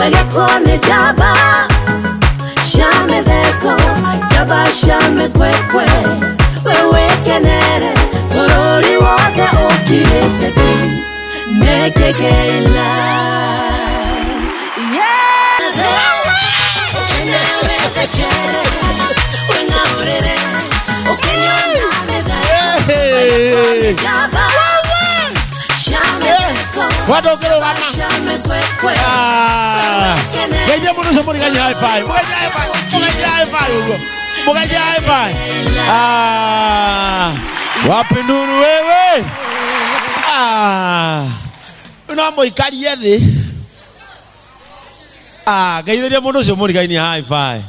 Wegekone jaba Shame deko Jaba shame kwekwe Wewe kenere Furori wote ukiriteki Neke keila Yeah Ukenewe tekere Wenga urere Ukenyona meda Wegekone jaba Wadokero wana. Gaya munu somori gaya high five. Mugaja high five. Wapi nuru wewe? Unamo ikari yede. Gaya munu somori gaya high five.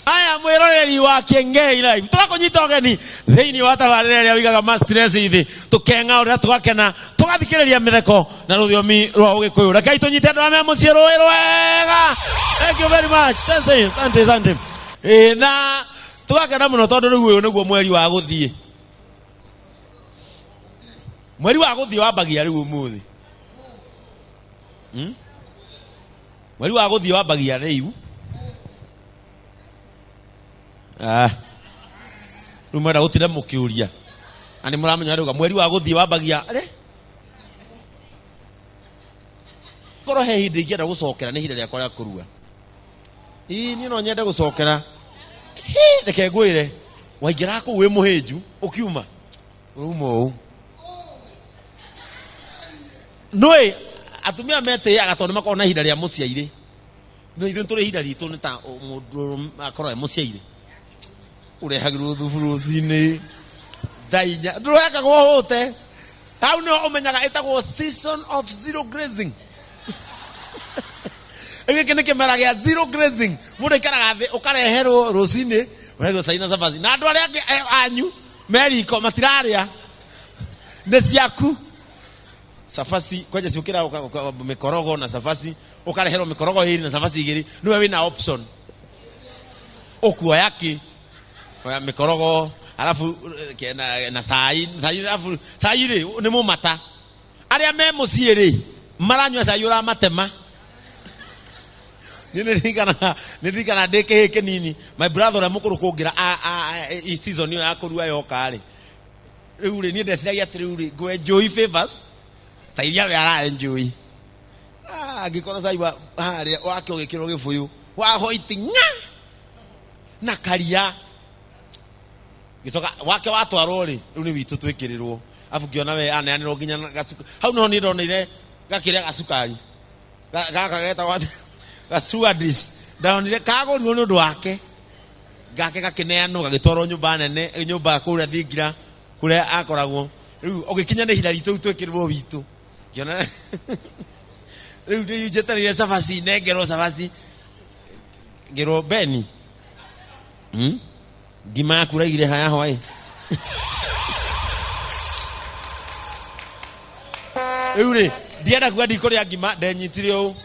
Aya mwiroreri wa Kengei live tukakonyita ogeni thiini wa tabarĩra wigaga ma stress ithi tukenga ura tugakena tugathikĩrĩria mĩtheko na rũthiomi rwa ũgĩkũyũ rekei tũnyite andũ arĩa me mũciĩ rũĩ rwega. Thank you very much. Asante. Na tugakena mũno tondũ rĩu ũyũ nĩguo mweri wa gũthiĩ. Mweri wa gũthiĩ wambagia rĩu ũmũthĩ. Mweri wa gũthiĩ wambagia rĩu. Rumara gutire mukiuria ani muramenya ruga mweri wa guthii wambagia koro he hindi ngienda gucokera ni hinde riakwa ria kurua ni no nyende gucokera reke ngwire waingira ku wi muhinju ukiuma rumo noi atumia mete agatonde makona hinde ria muciaire no ithu turi hinde ritu ni ta mundu akoro muciaire urehagirwo thuburuci-inĩ thainya ndũrekagwo hũte hau nĩho ũmenyaga ĩtagwo season of zero grazing. Gĩkĩ nĩ kĩmera gĩa zero grazing. Mũndũ aikaraga thĩ ũkareherwo rũcinĩ ũrehagwo cai na cabaci na andũ arĩa angĩ anyu meriko matirarĩa nĩ ciaku cabaci kwanja ciũkĩra mĩkorogo na cabaci ũkareherwo mĩkorogo ĩrĩ na cabaci igĩrĩ nĩwe wĩna option ũkuoya kĩ mikorogo alafu na sai alafu sai ri ni mumata aria me mucii ri maranywa sai ura matema ni ndirikana ndike hiki nini my brother ura mukuru kungira i season yo ya kurua yoka ri riu ri ni ndeciragia ati riu ri go enjoy favors ta iria we ara enjoy ngikora sai wa haria wake ugikirwo gibuyu wa hoitinga na karia gicoka wake watwarwo ri riu ni witu twikirirwo afu kiona we aneanirwo nginya gasuka hau no ni ndonire gakiria gasukari gaka geta wate gasuadis ndonire kagorirwo ni undu wake gake gakineanwo gagitwarwo nyumba nene nyumba kuria thingira kuria akoragwo riu ugikinya ni hirari tu twikirirwo witu kiona riu ndi jetarire cabaci nengerwo cabaci ngero beni Gima kuraigire haya hawai. Eure, diada kuadi korea gima denyitire o.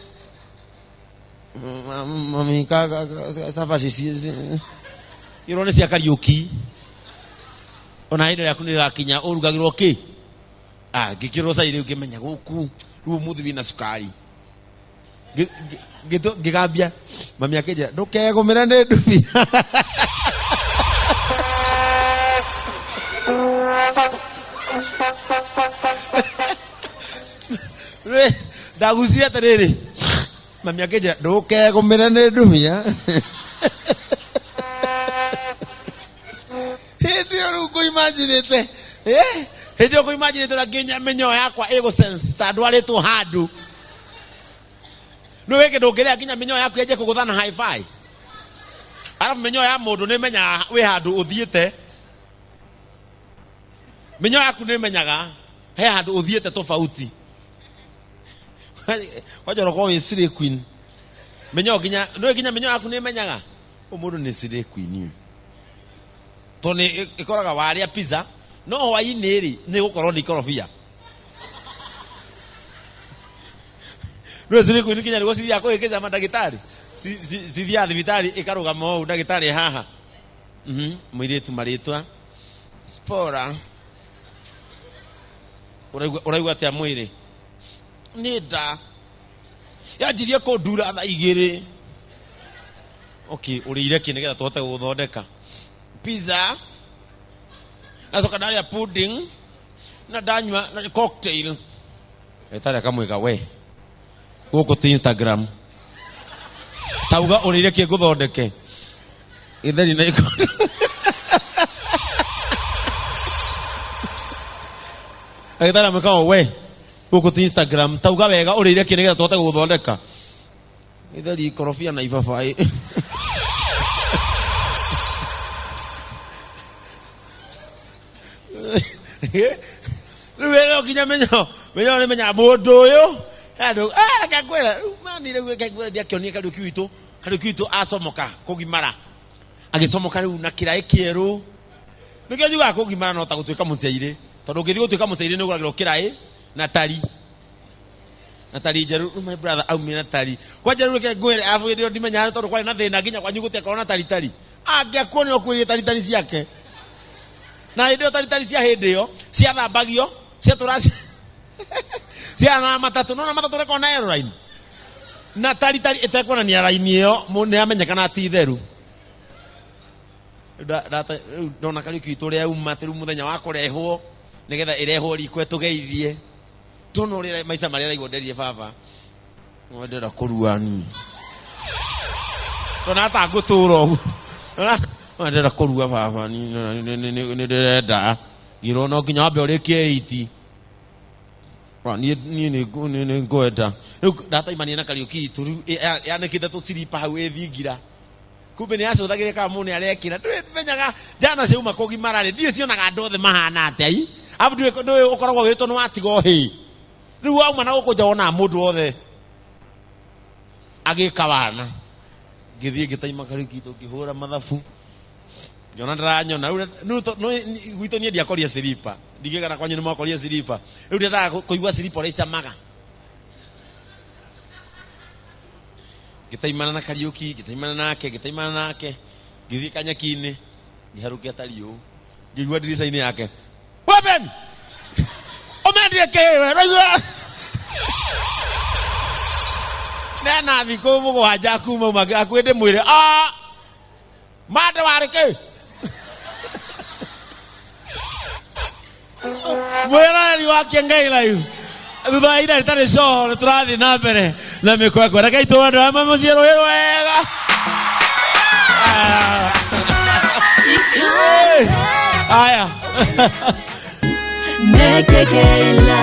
Mami kaka cabaci ci. Irone cia kariuki. Ona hinde yaku ni rakinya urugagirwo ki? Gikirwo cai riu kimenya guku. Riu muthi wina sukari. Gigambia mami akenjira ndukegumira ni ndubi. Dagusia atiriri mami akenjira ndukegumira ni ndumia hindi ru ko imaginete hindi ko imaginete la ginya menyo yakwa ego sense ta ndwaritwo handu no weke ndũngĩrĩa nginya menyo yaku yaje kũgũthana high five arafu menyo ya mũndũ nĩ menya wĩ handũ ũthiĩte menyo yaku nĩ menyaga he handũ ũthiĩte tofauti wajoro kwa wĩ Slay Queen menyo nginya no nginya menyo yaku nĩ menyaga mũndũ nĩ Slay Queen to nĩ ĩkoraga warĩa pizza no hwaĩ-inĩ rĩ nĩ gũkorwo nĩ ikorobia no Slay Queen kinya nĩguo cithia kũhĩkĩca mandagĩtarĩ cithia thibitarĩ ĩkarũgama ũũ ndagĩtarĩ haha mũirĩtu marĩtwa Spora uraigua atĩa mwĩrĩ nida yanjirie kundura tha igiri. Okay, urire ki nigetha tuhote guthondeka pizza, nacoka ndaria pudding na ndanyua na cocktail. Etare kamwika we guku ti Instagram tauga urire ki guthondeke itheri na iko etare mekao we guku ti Instagram tauga wega urire ki nigetha tuhote guthondeka itheri korofia na ibabai. Ruwero kinya menyo ne menya mundu uyu andu akakwira mani re gwekagwira dia kionia kali kiwitu asomoka kugimara agisomoka riu na kirai kieru nike juga kugimara no ta gutuika muciire tondu ngithi gutuika muciire ni guragiro kirai na tari jeru my brother au mina tari kwa jeru ke gwere afu ndio ndimenya tondu kwa na thina nginya kwa nyuguti akona tari angekuona okwirie tari ciake na ndio tari cia hindi yo cia thambagio cia turasi cia na matatu no na matatu reko na airline na tari etekona ni airline yo ni amenyekana ti theru ndona kali kitu ria umatiru muthenya wa kurehwo nigetha irehwo riko tugeithie tono ria maisa maria igwenderie baba ngwendera kuruani tona ta nguturo ugu ngwendera kurua baba ni ndirenda ngiro no kinya wambe urikie 80 ni ngwenda riu ndataimania na Kariuki tu yanekite tu silipa hau ethingira kumbe ni acuthagire ka mune arekira ndwenyaga jana ciuma kugimara ri ndie cionaga ndothe mahana atei abu ndwe ukoragwo wito no atigo hi riu wauma na gukunja wona mundu othe agika wana ngithie ngitaima Kariuki tukihura mathabu Jona ndanyona no gwito nie ndiakoria silipa ndigegana kwanyu ni mwakoria silipa riu ndenda kuigua silipa ri camaga gitaimana na Kariuki gitaimana nake ngithie kanyaki-ini ngiharukia tariu ngigua ndirica-ini yake weapon omendie kewe raigua nena thiku mugwanja kuma magi akwende mwire mande warike mwirani wake ngai live thutha ida ritari show turathi na mbere na mikwekwe reke itu andu amwe muciero wega aya Nekekeila